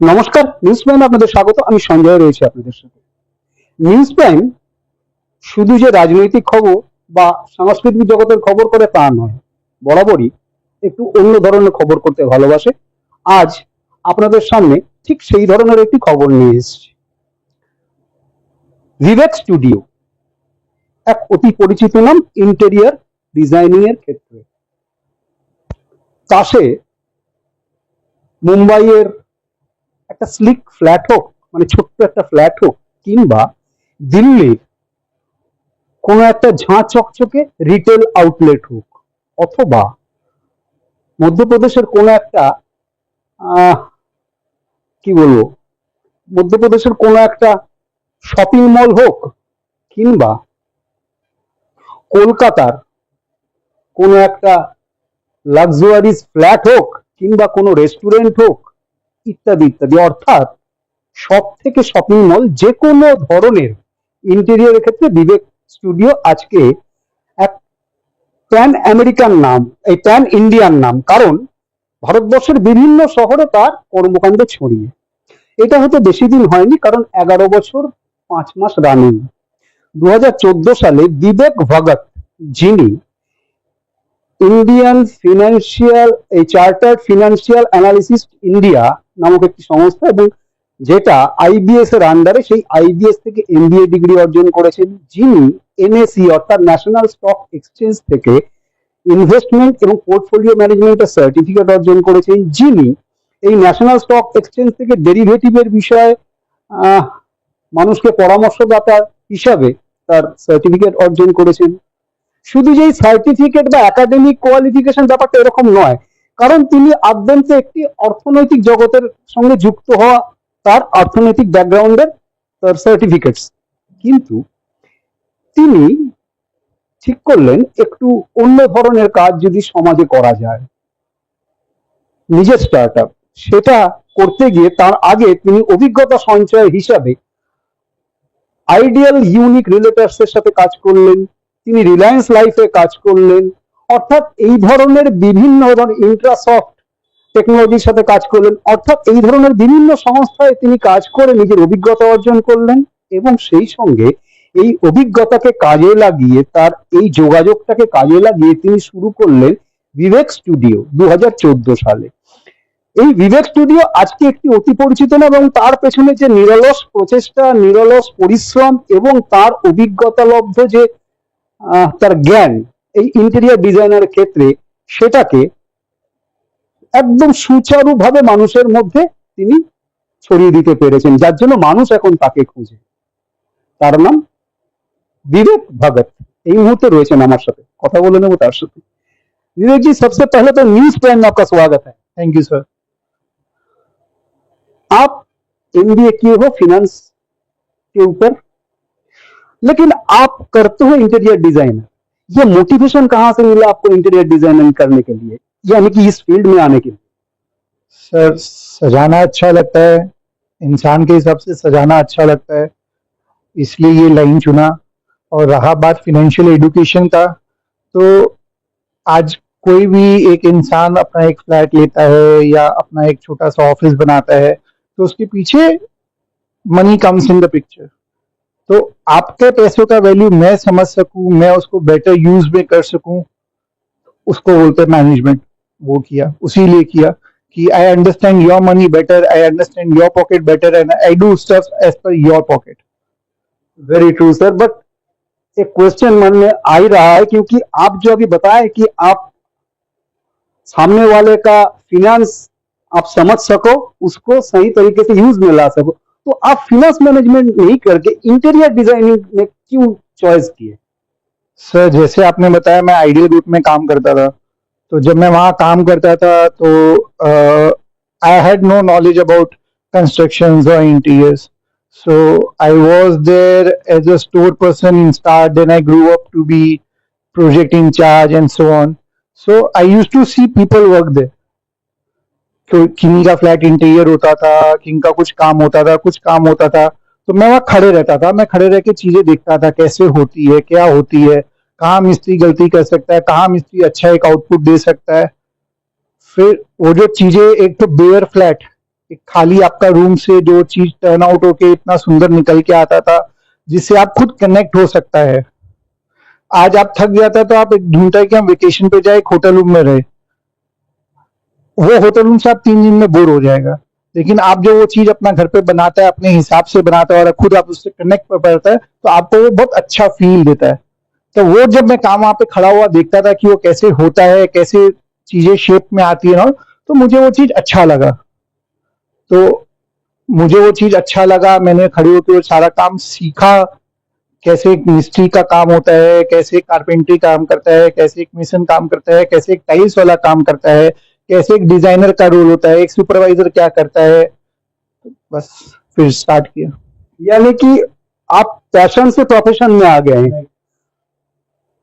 নমস্কার, নিউজ প্রাইমে আপনাদের স্বাগত। আমি সঞ্জয় রয়েছি আপনাদের সাথে। নিউজ প্রাইম শুধু যে রাজনৈতিক খবর বা সাংস্কৃতিক জগতের খবর করে তা নয়, বরাবরই একটু অন্য ধরনের খবর করতে ভালোবাসে। আজ আপনাদের সামনে ঠিক সেই ধরনের একটি খবর নিয়ে এসেছি। ভিভেক স্টুডিও, এক অতি পরিচিত নাম ইন্টেরিয়র ডিজাইনিং এর ক্ষেত্রে। তাসে মুম্বাইয়ের একটা স্লিক ফ্ল্যাট হোক, মানে ছোট্ট একটা ফ্ল্যাট হোক, কিংবা দিল্লির কোনো একটা ঝাঁ চকচকে রিটেল আউটলেট হোক, অথবা মধ্যপ্রদেশের কোনো একটা আহ, কি বলবো, মধ্যপ্রদেশের কোনো একটা শপিং মল হোক, কিংবা কলকাতার কোনো একটা লাক্সারিস ফ্ল্যাট হোক, কিংবা কোনো রেস্টুরেন্ট হোক, ইত্যাদি ইত্যাদি, অর্থাৎ সব থেকে শপিং মল, যে কোনো ধরনের ইন্টেরিয়রের ক্ষেত্রে বিবেক স্টুডিও আজকে এক প্যান আমেরিকান নাম, এই প্যান ইন্ডিয়ান নাম, কারণ ভারতবর্ষের বিভিন্ন শহরে তার কর্মকাণ্ড ছড়িয়ে। এটা হতে বেশি দিন হয়নি, কারণ 11 বছর 5 মাস রানিং। 2014 সালে বিবেক ভগত, যিনি ইন্ডিয়ান ফিনান্সিয়াল, এই চার্টার্ড ফিনান্সিয়াল অ্যানালিসিস্ট ইন্ডিয়া নামক একটি সংস্থা, এবং যেটা আইবিএস এর আন্ডারে, সেই আইবিএস থেকে এমবিএ ডিগ্রি অর্জন করেছেন, যিনি এনএসই অর্থাৎ ন্যাশনাল স্টক এক্সচেঞ্জ থেকে ইনভেস্টমেন্ট এবং পোর্টফোলিও ম্যানেজমেন্টের সার্টিফিকেট অর্জন করেছেন, যিনি এই ন্যাশনাল স্টক এক্সচেঞ্জ থেকে ডেরিভেটিভের বিষয়ে আহ, মানুষকে পরামর্শদাতা হিসাবে তার সার্টিফিকেট অর্জন করেছেন। শুধু যেই সার্টিফিকেট বা একাডেমিক কোয়ালিফিকেশন ব্যাপারটা এরকম নয়, কারণ তিনি আদ্যন্তে একটি অর্থনৈতিক জগতের সঙ্গে যুক্ত হওয়া, তার অর্থনৈতিক ব্যাকগ্রাউন্ডের তার সার্টিফিকেটস। কিন্তু তিনি ঠিক করলেন একটু অন্য ধরনের কাজ যদি সমাজে করা যায়, নিজের স্টার্ট আপ। সেটা করতে গিয়ে তার আগে তিনি অভিজ্ঞতা সঞ্চয় হিসাবে আইডিয়াল ইউনিক রিলেটার্স এর সাথে কাজ করলেন, তিনি রিলায়েন্স লাইফে কাজ করলেন, অর্থাৎ এই ধরনের বিভিন্ন ধরনের ইন্ট্রাসফট টেকনোলজির সাথে কাজ করলেন, অর্থাৎ এই ধরনের বিভিন্ন সংস্থায় তিনি কাজ করে নিজের অভিজ্ঞতা অর্জন করলেন, এবং সেই সঙ্গে এই অভিজ্ঞতাকে কাজে লাগিয়ে, তার এই যোগাযোগটাকে কাজে লাগিয়ে তিনি শুরু করলেন বিবেক স্টুডিও 2014 সালে। এই বিবেক স্টুডিও আজকে একটি অতি পরিচিত নাম, এবং তার পেছনে যে নিরলস প্রচেষ্টা, নিরলস পরিশ্রম এবং তার অভিজ্ঞতালব্ধ যে তার জ্ঞান এই ইন্টেরিয়র ডিজাইনার ক্ষেত্রে, সেটাকে একদম সুচারুভাবে মানুষের মধ্যে তিনি ছড়িয়ে দিতে পেরেছেন, যার জন্য মানুষ এখন তাকে খুঁজে। তার নাম विवेक भगत। এই মুহূর্তে রয়েছেন আমার সাথে, কথা বলে নেব তার সাথে। विवेक जी, सबसे पहले तो न्यूज प्राइम में आपका स्वागत है। Thank you sir. आप एमबीए किए हो फिनेंस के ऊपर, लेकिन आप करते हो इंटीरियर डिजाइनर। ये मोटिवेशन कहाँ से मिला आपको इंटीरियर डिजाइनिंग करने के लिए, यानी कि इस फील्ड में आने के लिए? सर, सजाना अच्छा लगता है, इंसान के हिसाब से सजाना अच्छा लगता है, इसलिए ये लाइन चुना। और रहा बात फिनेंशियल एजुकेशन का, तो आज कोई भी एक इंसान अपना एक फ्लैट लेता है या अपना एक छोटा सा ऑफिस बनाता है, तो उसके पीछे money comes in the picture. तो आपके पैसों का वैल्यू मैं समझ सकूं, मैं उसको बेटर यूज में कर सकूं, उसको बोलते हैं मैनेजमेंट। वो किया, उसी लिए किया कि I understand your money better, I understand your pocket better, and I do stuff as per your pocket. Very true sir, but एक क्वेश्चन मन में आ ही रहा है, क्योंकि आप जो अभी बताए कि आप सामने वाले का फिनेंस आप समझ सको, उसको सही तरीके से यूज में ला सको, तो आप फिनेंस मैनेजमेंट नहीं करके इंटीरियर डिजाइनिंग में क्यों चॉइस किए? सर, जैसे आपने बताया, मैं आइडियल ग्रुप में काम करता था, तो जब मैं वहाँ काम करता था तो I had no knowledge about constructions और interiors, so I was there as a store person in start, then I grew up to be project in charge and so on. So I used to see people work there. तो किन्हीं का flat interior होता था, किन का कुछ काम होता था, कुछ काम होता था, तो मैं वहाँ खड़े रहता था, मैं खड़े रह के चीजें देखता था कैसे होती है, क्या होती है, कहाँ मिस्त्री गलती कर सकता है, कहाँ मिस्त्री अच्छा एक आउटपुट दे सकता है। फिर वो जो चीजें, एक तो बेयर फ्लैट, एक खाली आपका रूम से जो चीज टर्न आउट होके इतना सुंदर निकल के आता था, जिससे आप खुद कनेक्ट हो सकता है। आज आप थक जाता तो आप एक ढूंढता है कि हम वेकेशन पे जाए, एक होटल रूम में रहे, वो होटल रूम से आप 3 दिन में बोर हो जाएगा। लेकिन आप जो वो चीज अपना घर पे बनाता है, अपने हिसाब से बनाता है और खुद आप उससे कनेक्ट कर पाता है, तो आपको वो बहुत अच्छा फील देता है। तो वो जब मैं काम वहां पे खड़ा हुआ देखता था कि वो कैसे होता है, कैसे चीजें शेप में आती है ना, तो मुझे वो चीज अच्छा लगा। तो मुझे वो चीज अच्छा लगा, मैंने खड़े होकर वो सारा काम सीखा, कैसे एक मिस्त्री का काम होता है, कैसे एक कारपेंटरी काम करता है, कैसे एक मेसन काम करता है, कैसे एक टाइल्स वाला काम करता है, कैसे एक डिजाइनर का रोल होता है, एक सुपरवाइजर क्या करता है। बस फिर स्टार्ट किया। यानी कि आप पैशन से प्रोफेशन में आ गए हैं।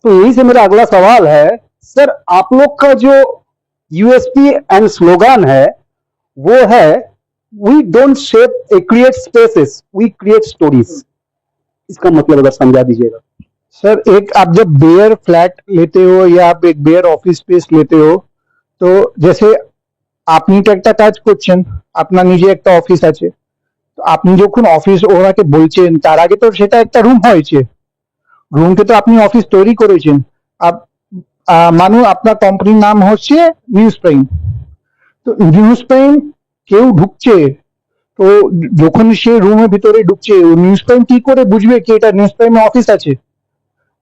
तो यही से मेरा अगला सवाल है, सर आप लोग का जो यूएसपी एंड स्लोगन है वो है we don't shape create spaces, we create stories. इसका मतलब अगर समझा दीजिएगा। सर एक आप जब बेयर फ्लैट लेते हो या आप एक बेयर ऑफिस स्पेस लेते हो, তো जैसे আপনি তো একটা কাজ করছেন, আপনার নিজে একটা অফিস আছে, তো আপনি যখন অফিস ওনাকে বলছেন তার আগে তো সেটা একটা রুম হয়েছে, রুমকে তো আপনি অফিস তৈরি করেছেন। আপ মানু আপনার কোম্পানির নাম হচ্ছে নিউজ প্রাইম, তো নিউজ প্রাইম কেউ ঢুকছে, তো যখন সে রুমের ভিতরে ঢুকছে নিউজ প্রাইম কি করে বুঝবে কি এটা নিউজ প্রাইমে অফিস আছে?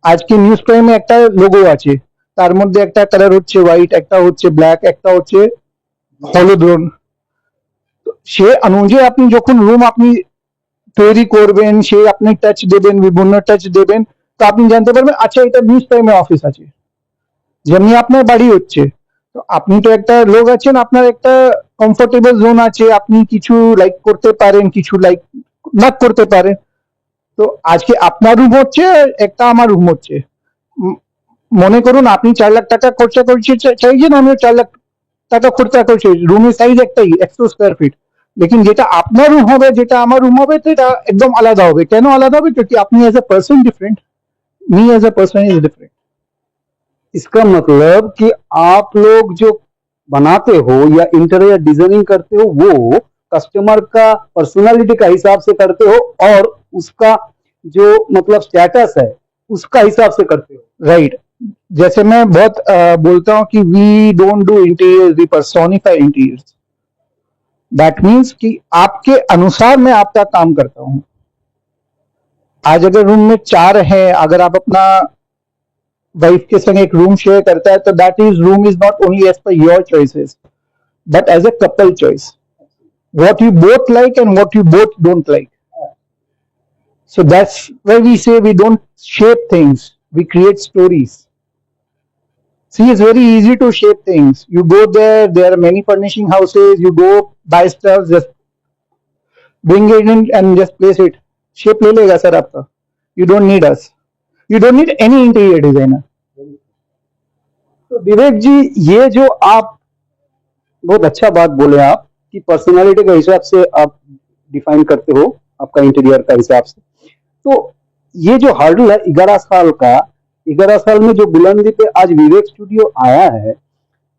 আজকে নিউজ প্রাইমে একটা লোগো আছে, তার মধ্যে একটা কালার হচ্ছে হোয়াইট, একটা হচ্ছে ব্ল্যাক, একটা হচ্ছে হলুদ রং। সে অনুযায়ী আপনি যখন রুম আপনি তৈরি করবেন, সে আপনি টাচ দেবেন, বিভিন্ন টাচ দেবেন, তো আপনি জানতে পারবেন আচ্ছা এটা নিউজ প্রাইমে অফিস আছে। যেমনি আপনার বাড়ি হচ্ছে, তো আপনি তো একটা লোক আছেন, আপনার একটা কমফোর্টেবল জোন আছে, আপনি কিছু লাইক করতে পারেন, কিছু লাইক না করতে পারেন। তো আজকে আপনার রুম হচ্ছে, একটা আমার রুম হচ্ছে। উম, মনে করুন আপনি 4 লাখ টাকা খরচা করছে চাইছেন, আমিও 4 লাখ টাকা খরচা করছি, রুমের সাইজ একটাই 100 স্কোয়ার ফিট, लेकिन যেটা আপনার রুম হবে যেটা আমার রুম হবে সেটা একদম আলাদা হবে। কেন আলাদা হবে? क्योंकि আপনি as a person different, me as a person is different. इसका मतलब कि आप लोग जो बनाते हो या इंटीरियर डिजाइनिंग करते हो वो कस्टमर का पर्सनालिटी का हिसाब से करते हो और उसका जो मतलब स्टेटस है उसका हिसाब से करते हो। राइट, जैसे मैं बहुत बोलता हूँ कि we don't do interior, we personify interiors. That means कि आपके अनुसार मैं आपका काम करता हूँ। आज अगर रूम में 4 हैं, अगर आप अपना वाइफ के संग एक रूम शेयर करता है, तो that is room is not only as per your choices but as a couple choice, what you both like and what you both don't like. So that's why we say we don't shape things, we create stories. See, it's very easy to shape things. You go there are many furnishing houses, you go buy stuff, just bring it in and just place it. Shape ले लेगा sir आपका. You don't need us. You don't need any interior designer. तो विवेक जी, ये जो आप बहुत अच्छा बात बोले आप कि पर्सनालिटी के हिसाब से आप डिफाइन करते हो आपका इंटीरियर का हिसाब से। तो ये जो हर्डल है 11 साल का, 11 साल में जो बुलंदी पे आज विवेक स्टूडियो आया है,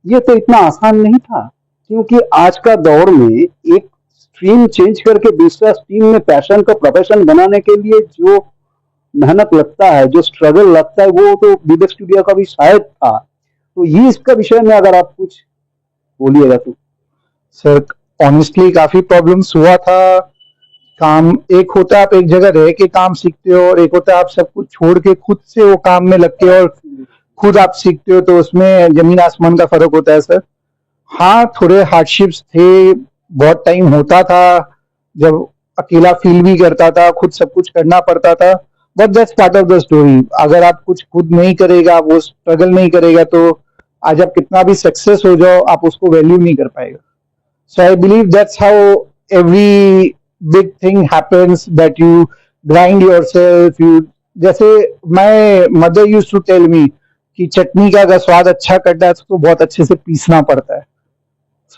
ये तो इतना आसान नहीं था। क्योंकि आज का दौर में एक स्ट्रीम चेंज करके दूसरा स्ट्रीम में पैशन को प्रोफेशन बनाने के लिए जो मेहनत लगता है, जो स्ट्रगल लगता है, वो तो विवेक स्टूडियो का भी शायद था। तो ये इसका विषय में अगर आप कुछ बोलिएगा तो। सर ऑनेस्टली काफी प्रॉब्लम्स हुआ था। काम एक होता है आप एक जगह रह के काम सीखते हो, और एक होता है आप सब कुछ छोड़ के खुद से वो काम में लगते हो और खुद आप सीखते हो, तो उसमें जमीन आसमान का फर्क होता है सर। हाँ, थोड़े हार्डशिप्स थे, बहुत टाइम होता था जब अकेला फील भी करता था, खुद सब कुछ करना पड़ता था, but that's part of the story. अगर आप कुछ खुद नहीं करेगा, वो स्ट्रगल नहीं करेगा, तो आज आप कितना भी सक्सेस हो जाओ, आप उसको वैल्यू नहीं कर पाएगा। So I believe that's how every big thing happens, that you grind yourself. You जैसे my mother used to tell me कि चटनी का अगर स्वाद अच्छा करना है तो उसको बहुत अच्छे से पीसना पड़ता है।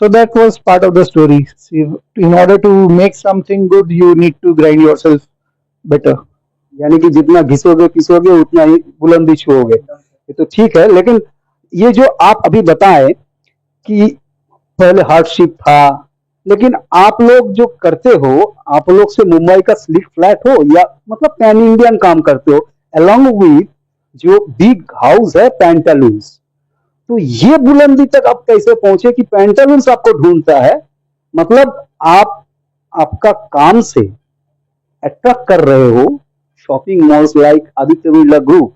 So that was part of the story. See, in order to make something good, you need to grind yourself better. यानी कि जितना घिसोगे पिसोगे उतना ही बुलंदी छुओगे। ये तो ठीक है, लेकिन ये जो आप अभी बताएं कि पहले हार्डशिप था, लेकिन आप लोग जो करते हो, आप लोग से मुंबई का स्लिक फ्लैट हो या मतलब पैन इंडियन काम करते हो, अलोंग विथ जो बिग हाउस है पैंटालून्स, तो ये बुलंदी तक आप कैसे पहुंचे कि पैंटालून्स आपको ढूंढता है? मतलब आप आपका काम से अट्रैक्ट कर रहे हो shopping malls like Aditya Birla group,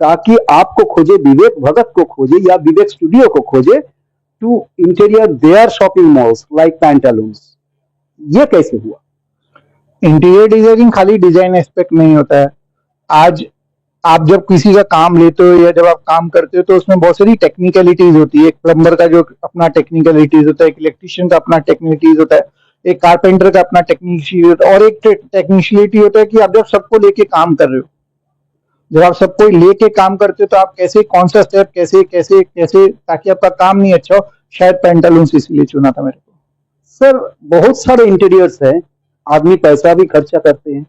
ताकि आपको खोजे, विवेक भगत को खोजे या विवेक स्टूडियो को खोजे to interior their shopping malls like Pantaloons. ये कैसे हुआ? इंटीरियर डिजाइनिंग खाली डिजाइन एस्पेक्ट नहीं होता है। आज आप जब किसी का काम लेते हो या जब आप काम करते हो तो उसमें बहुत सारी टेक्निकलिटीज होती है। एक प्लम्बर का जो अपना टेक्निकलिटीज होता है, एक इलेक्ट्रिशियन का अपना टेक्निकलिटीज होता है, एक कारपेंटर का अपना टेक्निशियलिटी होता है, और एक टेक्निशियलिटी होता है कि आप जब सबको लेके काम कर रहे हो, जब आप सबको लेके काम करते हो तो आप कैसे, कौन सा स्टेप कैसे कैसे कैसे ताकि आपका काम नहीं अच्छा हो। शायद पैंटालून्स इसलिए चुना था मेरे को। सर, बहुत सारे इंटीरियर्स हैं, आदमी पैसा भी खर्चा करते हैं,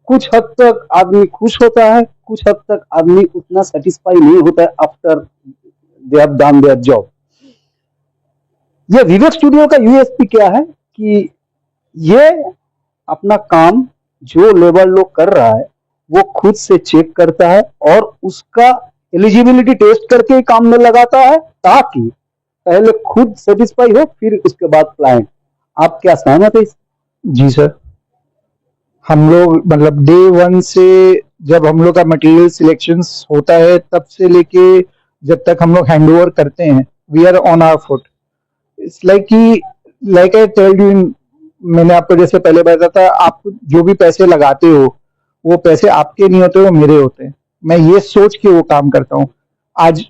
कुछ हद तक आदमी खुश होता है, कुछ हद तक आदमी उतना सेटिस्फाई नहीं होता है after they have done their job. ये विवेक स्टूडियो का यूएसपी क्या है कि ये अपना काम जो लेबर लोग कर रहा है वो खुद से चेक करता है और उसका एलिजिबिलिटी टेस्ट करके ही काम में लगाता है, ताकि पहले खुद सेटिस्फाई हो फिर उसके बाद क्लाइंट। आप क्या सहमत है जी सर, हम लोग मतलब डे वन से जब हम लोग का मटेरियल सिलेक्शन होता है तब से लेके जब तक हम लोग हैंड ओवर करते हैं, we are on our foot. It's like कि, लाइक आई टेल यू, मैंने आपको जैसे पहले बताया था, आप जो भी पैसे लगाते हो वो पैसे आपके नहीं होते, वो मेरे होते हैं। मैं ये सोच के वो काम करता हूँ। आज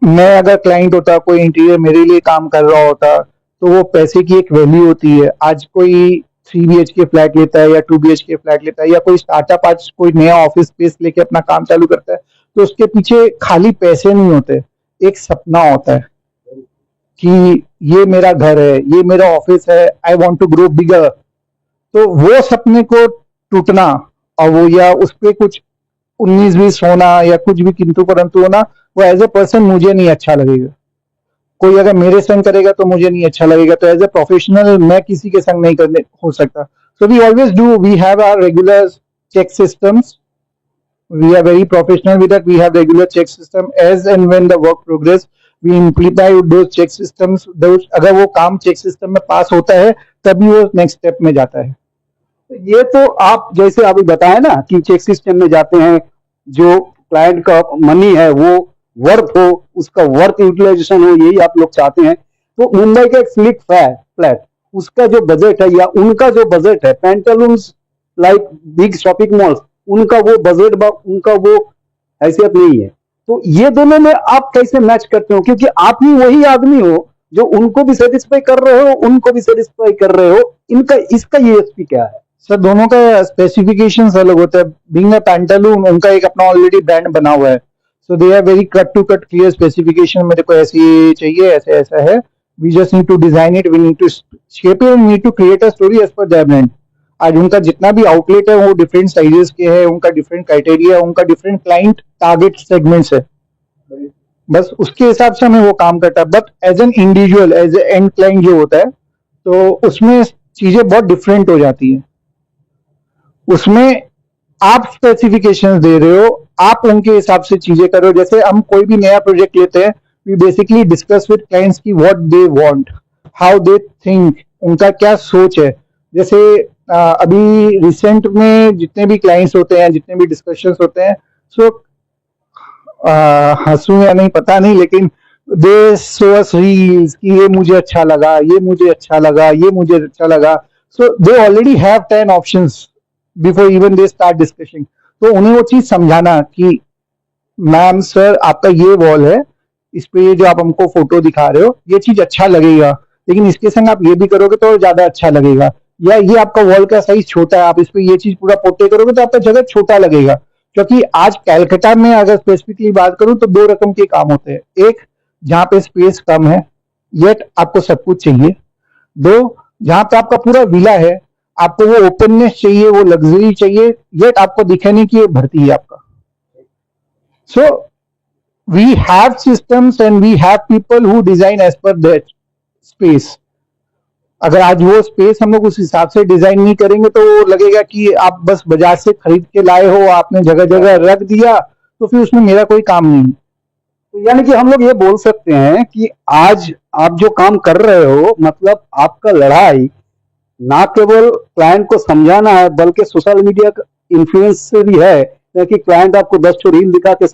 मैं अगर क्लाइंट होता, कोई इंटीरियर मेरे लिए काम कर रहा होता, तो वो पैसे की एक वैल्यू होती है। आज कोई 3 BHK फ्लैट लेता है या 2 BHK फ्लैट लेता है, या कोई स्टार्टअप आज कोई नया ऑफिस स्पेस लेके अपना काम चालू करता है, तो उसके पीछे खाली पैसे नहीं होते, एक सपना होता है कि ये मेरा घर है, ये मेरा ऑफिस है, आई वॉन्ट टू ग्रो बिगर। तो वो सपने को टूटना और वो या उस पर कुछ 19-20 होना या कुछ भी किंतु परंतु होना, वो एज ए पर्सन मुझे नहीं अच्छा लगेगा। कोई अगर मेरे संग करेगा तो मुझे नहीं अच्छा लगेगा, तो एज ए प्रोफेशनल मैं किसी के संग नहीं करने हो सकता। So we always do, we have our regular check systems, we are very professional with that. We have regular check system as and when the work progress we implement those check systems, those अगर वो काम check system में पास होता है तभी वो next step में जाता है। ये तो आप जैसे अभी बताए ना कि चेक सिस्टम में जाते हैं, जो क्लाइंट का मनी है वो वर्थ हो, उसका वर्थ यूटिलाइजेशन हो, यही आप लोग चाहते हैं। तो मुंबई का एक स्लिक फ्लैट, उसका जो बजट है या उनका जो बजट है, Pantaloons like big shopping malls, उनका वो बजट, उनका वो हैसियत नहीं है। तो ये दोनों में आप कैसे मैच करते हो? क्योंकि आप ही वही आदमी हो जो उनको भी सेटिस्फाई कर रहे हो, उनको भी सेटिस्फाई कर रहे हो। इनका इसका यूएसपी क्या है? सर दोनों का स्पेसिफिकेशंस अलग होता है। बीइंग अ पैंटालून, उनका एक अपना ऑलरेडी ब्रांड बना हुआ है, so they are very cut to cut clear specification. मेरे को ऐसी चाहिए, ऐसे ऐसा है, we just need to design it, we need to shape it, we need to create a story as per their brand. आज उनका जितना भी आउटलेट है वो डिफरेंट साइजेस के हैं, उनका डिफरेंट क्राइटेरिया, उनका डिफरेंट क्लाइंट टारगेट सेगमेंट्स है, बस उसके हिसाब से हमें वो काम करता है। But as an individual, as a end client जो होता है, तो उसमें चीजें बहुत डिफरेंट हो जाती है। उसमें आप स्पेसिफिकेशंस दे रहे हो, आप उनके हिसाब से चीजें करो। जैसे हम कोई भी नया प्रोजेक्ट लेते हैं, we basically discuss with clients की what they want, how they think, उनका क्या सोच है। जैसे अभी रिसेंट में जितने भी क्लाइंट्स होते हैं, जितने भी डिस्कशंस होते हैं, सो हंसू या नहीं पता नहीं, लेकिन दे शो अस रील्स कि ये मुझे अच्छा लगा, ये मुझे अच्छा लगा, ये मुझे अच्छा लगा। So they already have 10 options before even they start discussing. तो उन्हें वो चीज समझाना कि मैम सर आपका ये वॉल है, इस पे ये जो आप हमको फोटो दिखा रहे हो ये चीज अच्छा लगेगा, लेकिन इसके संग आप ये भी करोगे तो ज्यादा अच्छा लगेगा। या ये आपका वॉल का साइज छोटा है, आप इस पे ये चीज पूरा पोर्ट्रे करोगे तो आपका जगह छोटा लगेगा। क्योंकि आज कैलकाटा में अगर स्पेसिफिकली बात करूं तो 2 रकम के काम होते हैं। एक, जहां पे स्पेस कम है येट आपको सब कुछ चाहिए। 2, जहां पे आपका पूरा विला है, आपको वो ओपननेस चाहिए, वो लग्जरी चाहिए, येट आपको दिखे नहीं कि ये भर्ती है आपका। So we have systems and we have people who design as per that space. अगर आज वो स्पेस हम लोग उस हिसाब से डिजाइन नहीं करेंगे तो वो लगेगा कि आप बस बाजार से खरीद के लाए हो, आपने जगह जगह रख दिया, तो फिर उसमें मेरा कोई काम नहीं। तो यानी कि हम लोग ये बोल सकते हैं कि आज आप जो काम कर रहे हो, मतलब आपका लड़ाई ना केवल क्लाइंट को समझाना है बल्कि सोशल मीडिया का इन्फ्लुएंस से भी है। कि क्लाइंट आपको 10 ठो रील दिखा के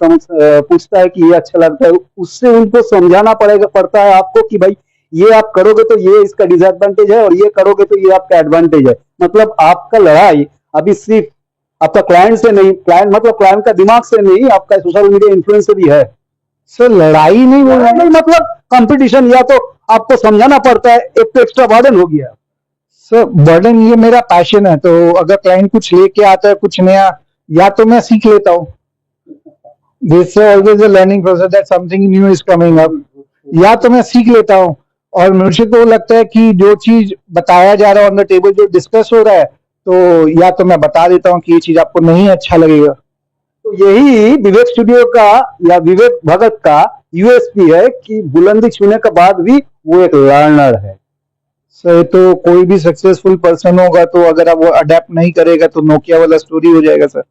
पूछता है कि ये अच्छा लगता है, उससे उनको समझाना पड़ता है आपको कि भाई ये आप करोगे तो ये इसका डिसएडवांटेज है और ये करोगे तो ये आपका एडवांटेज है। मतलब आपका लड़ाई अभी सिर्फ आपका क्लाइंट से नहीं, क्लाइंट मतलब क्लाइंट का दिमाग से नहीं, आपका सोशल मीडिया इन्फ्लुएंस से भी है। सर लड़ाई नहीं बोल रहा नहीं, मतलब कंपटीशन, या तो आपको समझाना पड़ता है, एक तो एक्स्ट्रा बर्डन हो गया। सर, बर्डन ये मेरा पैशन है, तो अगर क्लाइंट कुछ लेके आता है कुछ नया, या तो मैं सीख लेता हूँ, this always a learning process that something new is coming up, या तो मैं सीख लेता हूँ। और मुझे तो लगता है कि जो चीज बताया जा रहा है ऑन द टेबल, जो डिस्कस हो रहा है, तो या तो मैं बता देता हूँ कि ये चीज आपको नहीं अच्छा लगेगा। तो यही विवेक स्टूडियो का या विवेक भगत का यूएसपी है कि बुलंदी छूने के बाद भी वो एक लर्नर है। सर तो कोई भी सक्सेसफुल पर्सन होगा, तो अगर आप वो अडेप्ट नहीं करेगा तो नोकिया वाला स्टोरी हो जाएगा सर,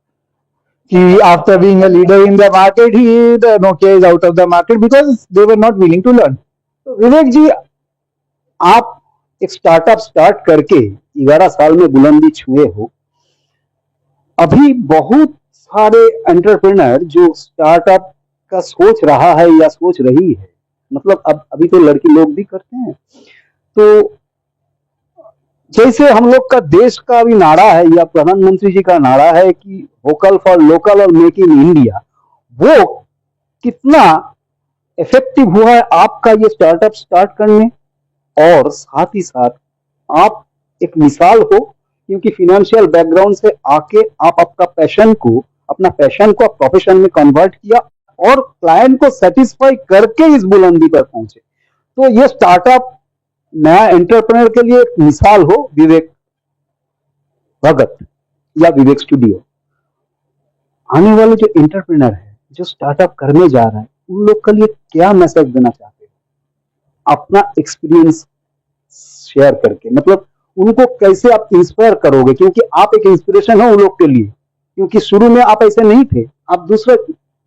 कि after being a leader in the market ही the Nokia is out of the market because they were not willing to learn. तो विवेक जी, आप एक स्टार्टअप स्टार्ट करके 11 साल में बुलंदी छुए हो। अभी बहुत सारे एंटरप्रेन्योर जो स्टार्टअप का सोच रहा है या सोच रही है, मतलब अब अभी तो लड़की लोग भी करते हैं। तो जैसे हम लोग का देश का अभी नारा है या प्रधानमंत्री जी का नारा है कि वोकल फॉर लोकल और मेक इन इंडिया, वो कितना इफेक्टिव हुआ है आपका ये स्टार्टअप स्टार्ट करने? और साथ ही साथ आप एक मिसाल हो, क्योंकि फाइनेंशियल बैकग्राउंड से आके आप आपका पैशन को, अपना पैशन को प्रोफेशन में कन्वर्ट किया और क्लाइंट को सेटिस्फाई करके इस बुलंदी पर पहुंचे। तो ये स्टार्टअप नया एंटरप्रेन्योर के लिए एक मिसाल हो विवेक भगत या विवेक स्टूडियो। आने वाले जो एंटरप्रेन्योर है, जो स्टार्टअप करने जा रहा है, उन लोग के लिए क्या मैसेज देना चाहते हैं अपना एक्सपीरियंस शेयर करके? मतलब उनको कैसे आप इंस्पायर करोगे, क्योंकि आप एक इंस्पिरेशन हो उन लोग के लिए, क्योंकि शुरू में आप ऐसे नहीं थे, आप दूसरे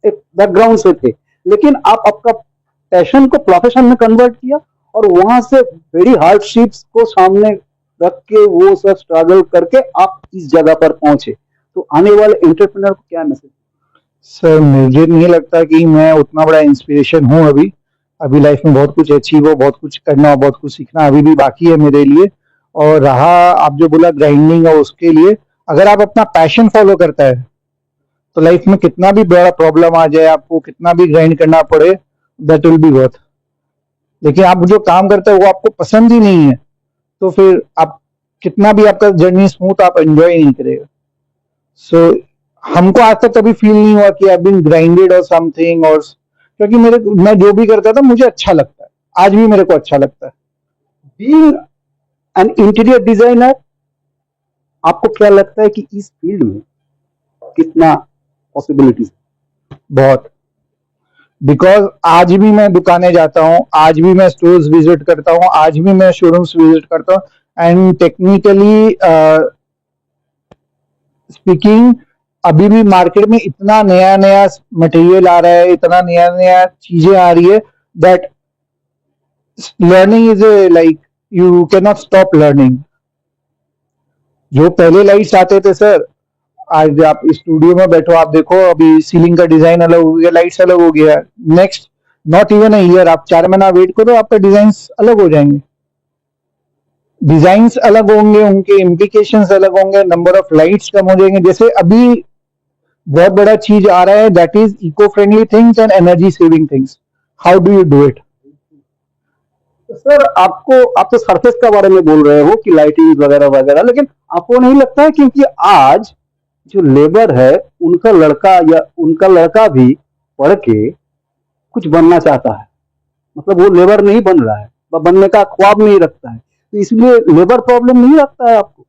एक बैकग्राउंड से थे, लेकिन आप आपका पैशन को प्रोफेशन में कन्वर्ट किया और वहां से वेरी हार्डशिप्स को सामने रख के वो सब स्ट्रगल करके आप इस जगह पर पहुंचे। तो आने वाले एंटरप्रेन्योर को क्या मैसेज? सर मुझे नहीं लगता कि मैं उतना बड़ा इंस्पिरेशन हूँ अभी। अभी लाइफ में बहुत कुछ अचीव हो, बहुत कुछ करना, बहुत कुछ सीखना अभी भी बाकी है मेरे लिए। और रहा आप जो बोला ग्राइंडिंग और उसके लिए, अगर आप अपना पैशन फॉलो करता है तो लाइफ में कितना भी बड़ा प्रॉब्लम आ जाए, आपको कितना भी ग्राइंड करना पड़े, दैट विल बी वर्थ। लेकिन आप जो काम करते हो वो आपको पसंद ही नहीं है, तो फिर आप कितना भी आपका जर्नी स्मूथ, आप एंजॉय नहीं करेगा। सो हमको आज तक कभी फील नहीं हुआ कि आई बीन ग्राइंडेड और समथिंग, और क्योंकि मैं जो भी करता था मुझे अच्छा लगता है, आज भी मेरे को अच्छा लगता है। बीइंग एन इंटीरियर डिजाइनर, आपको क्या लगता है कि इस फील्ड में कितना पॉसिबिलिटीज? बहुत, बिकॉज आज भी मैं दुकानें जाता हूँ, आज भी मैं स्टोर्स विजिट करता हूँ, आज भी मैं शोरूम्स विजिट करता हूँ, एंड टेक्निकली स्पीकिंग अभी भी मार्केट में इतना नया नया मटेरियल आ रहा है, इतना नया नया चीजें आ रही है, that learning is like you can not stop learning. जो पहले लाइट्स आते थे सर, आज आप स्टूडियो में बैठो, आप देखो अभी सीलिंग का डिजाइन अलग हो गया, लाइट्स अलग हो गया, next not even a year, आप 4 महीना वेट करो, आपका डिजाइन अलग हो जाएंगे, डिजाइन अलग होंगे, उनके इम्प्लीकेशंस अलग होंगे, नंबर ऑफ लाइट्स कम हो जाएंगे। जैसे अभी बहुत बड़ा चीज आ रहा है, that is eco friendly things and energy saving things. How do you do it? Sir आप तो सरफेस के बारे में बोल रहे हो कि लाइटिंग वगैरह वगैरह, लेकिन आपको नहीं लगता है क्योंकि आज जो लेबर है उनका लड़का भी पढ़ के कुछ बनना चाहता है, मतलब वो लेबर नहीं बन रहा है, वह बनने का ख्वाब नहीं रखता है, तो इसलिए लेबर प्रॉब्लम नहीं लगता है आपको?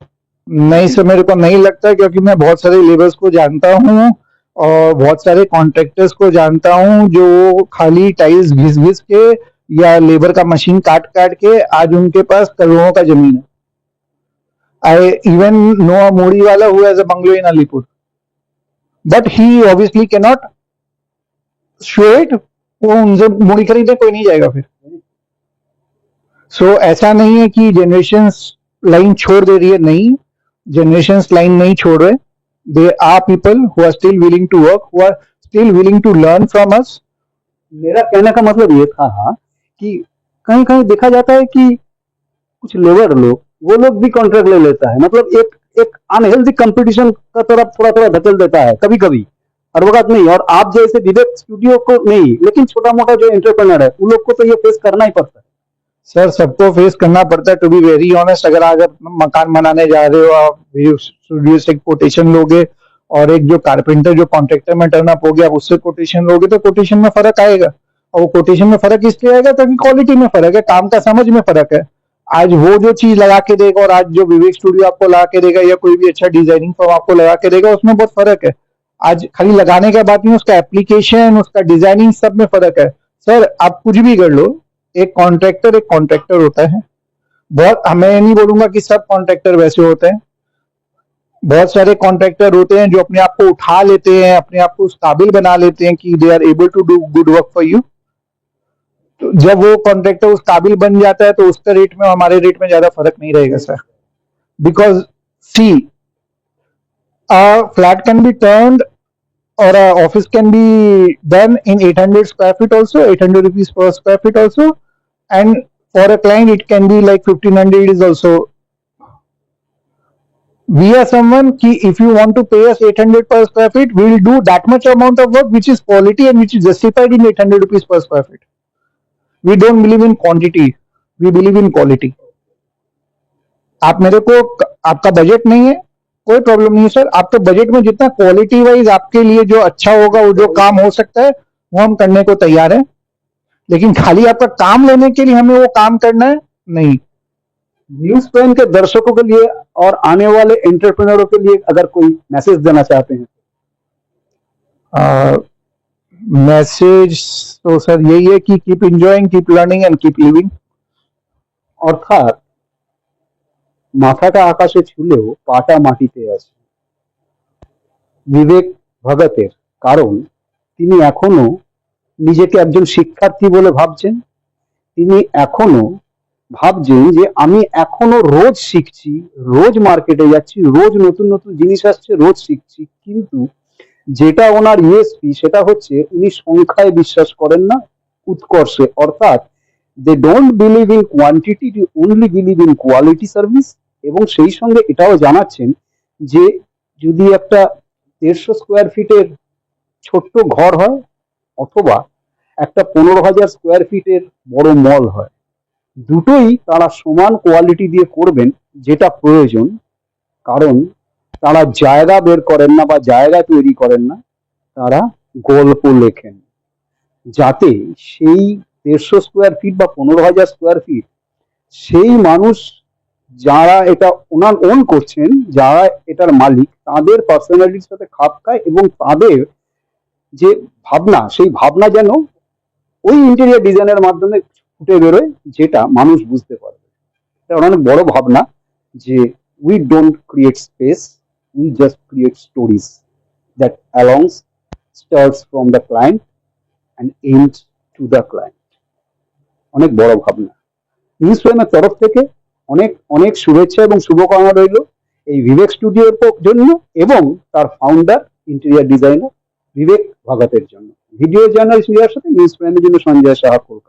नहीं सर, मेरे को नहीं लगता, क्योंकि मैं बहुत सारे लेबर्स को जानता हूँ और बहुत सारे कॉन्ट्रैक्टर्स को जानता हूँ जो खाली टाइल्स घिस घिस के या लेबर का मशीन काट काट के आज उनके पास करोड़ों का जमीन है. आई इवन नो अ मोड़ी वाला who has a bungalow in Alipur, but he obviously can not show it. वो उनसे मोड़ी खरीदने कोई नहीं जाएगा फिर. सो ऐसा नहीं है कि जनरेशन लाइन छोड़ दे रही है, नहीं, जनरेशन लाइन नहीं छोड़ रहे. They are people who are still willing to work, who are still willing to learn from us. मेरा कहने का मतलब ये था कि कहीं कहीं देखा जाता है कि कुछ लेबर लोग वो लोग भी कॉन्ट्रैक्ट ले लेता है, मतलब एक एक अनहेल्दी कंपटीशन का तरफ थोड़ा थोड़ा धकेल देता है कभी कभी, हर वक्त नहीं. और आप जैसे विवेक स्टूडियो को नहीं, लेकिन छोटा मोटा जो एंटरप्रेन्योर है उन लोग को तो ये फेस करना ही पड़ता है. सर सबको फेस करना पड़ता है. टू बी वेरी ऑनेस्ट, अगर मकान बनाने जा रहे हो आप, स्टूडियो से कोटेशन लोगे और एक जो कारपेंटर जो कॉन्ट्रैक्टर में टर्न अप हो गया आप उससे कोटेशन लोगे तो कोटेशन में फर्क आएगा. और वो कोटेशन में फर्क इसलिए आएगा ताकि क्वालिटी में फर्क है, काम का समझ में फर्क है. आज वो जो चीज लगा के देगा और आज जो विवेक स्टूडियो आपको लगा के देगा या कोई भी अच्छा डिजाइनिंग फॉर्म आपको लगा के देगा, उसमें बहुत फर्क है. आज खाली लगाने का बात नहीं, उसका एप्लीकेशन, उसका डिजाइनिंग सब में फर्क है. सर आप कुछ भी कर लो, एक कॉन्ट्रैक्टर होता है. बहुत, मैं नहीं बोलूंगा कि सब कॉन्ट्रैक्टर वैसे होते हैं. बहुत सारे कॉन्ट्रैक्टर होते हैं जो अपने आप को उठा लेते हैं, अपने आप को उस काबिल बना लेते हैं कि they are able to do good work for you. तो जब वो कॉन्ट्रैक्टर उस काबिल बन जाता है तो उसका रेट में हमारे रेट में ज्यादा फर्क नहीं रहेगा sir. Because see, a flat can be turned or a office can be done in 800 square feet also, 800 rupees per square feet also, and for a client it can be like 1500 is also. We are someone ki if you want to pay us 800 per square feet, we will do that much amount of work which is quality and which is justified in 800 rupees per square feet. We don't believe in quantity, we believe in quality. आप मेरे को, आपका budget नहीं है कोई problem नहीं है sir, आपके बजट में जितना क्वालिटी वाइज आपके लिए जो अच्छा होगा, वो जो काम हो सकता है वो हम करने को तैयार हैं. लेकिन खाली आपका काम लेने के लिए हमें वो काम करना है नहीं. न्यूज प्राइम के दर्शकों के लिए और आने वाले एंटरप्रेन्योरों के लिए अगर कोई मैसेज देना चाहते हैं? मैसेज तो सर यही है कि keep enjoying, keep learning and keep living. অর্থাৎ মাথাটা আকাশে ছুলেও পাটা মাটিতে আছে বিবেক ভগতের, কারণ তিনি এখনো নিজেকে একজন শিক্ষার্থী বলে ভাবছেন. তিনি এখনো ভাবছেন যে আমি এখনো রোজ শিখছি, রোজ মার্কেটে যাচ্ছি, রোজ নতুন নতুন জিনিস আসছে, রোজ শিখছি. কিন্তু যেটা ওনার ইউএসপি সেটা হচ্ছে উনি সংখ্যায় বিশ্বাস করেন না, উৎকর্ষে. অর্থাৎ they don't believe in quantity, only believe in quality service. এবং সেই সঙ্গে এটাও জানাচ্ছেন যে যদি একটা 150 স্কোয়ার ফিটের ছোট্ট ঘর হয় অথবা একটা 15,000 স্কোয়ার ফিটের বড় মল হয়, দুটোই তারা সমান কোয়ালিটি দিয়ে করবেন যেটা প্রয়োজন. কারণ তারা জায়গা বের করেন না বা জায়গা তৈরি করেন না, তারা গল্প লেখেন যাতে সেই 150 স্কোয়ার ফিট বা 15,000 স্কোয়ার ফিট সেই মানুষ যারা এটা ওনার ওন করছেন, যারা এটার মালিক, তাদের পার্সোনালিটির সাথে খাপ খায় এবং তাদের যে ভাবনা, সেই ভাবনা যেন ওই ইন্টেরিয়র ডিজাইনের মাধ্যমে ফুটে বেরোয় যেটা মানুষ বুঝতে পারবে. এটা অনেক বড় ভাবনা যে we don't create space, we just create stories that along starts from the client and ends to the client. অনেক বড় ভাবনা. নিউজ প্রাইমের তরফ থেকে অনেক অনেক শুভেচ্ছা এবং শুভকামনা রইল এই বিবেক স্টুডিওর জন্য এবং তার ফাউন্ডার ইন্টেরিয়র ডিজাইনার বিবেক ভগতের জন্য. ভিডিও জার্নালিস্ট মিডিয়ার সাথে নিউজ প্রাইমের জন্য সঞ্জয় সাহা, কলকাতা.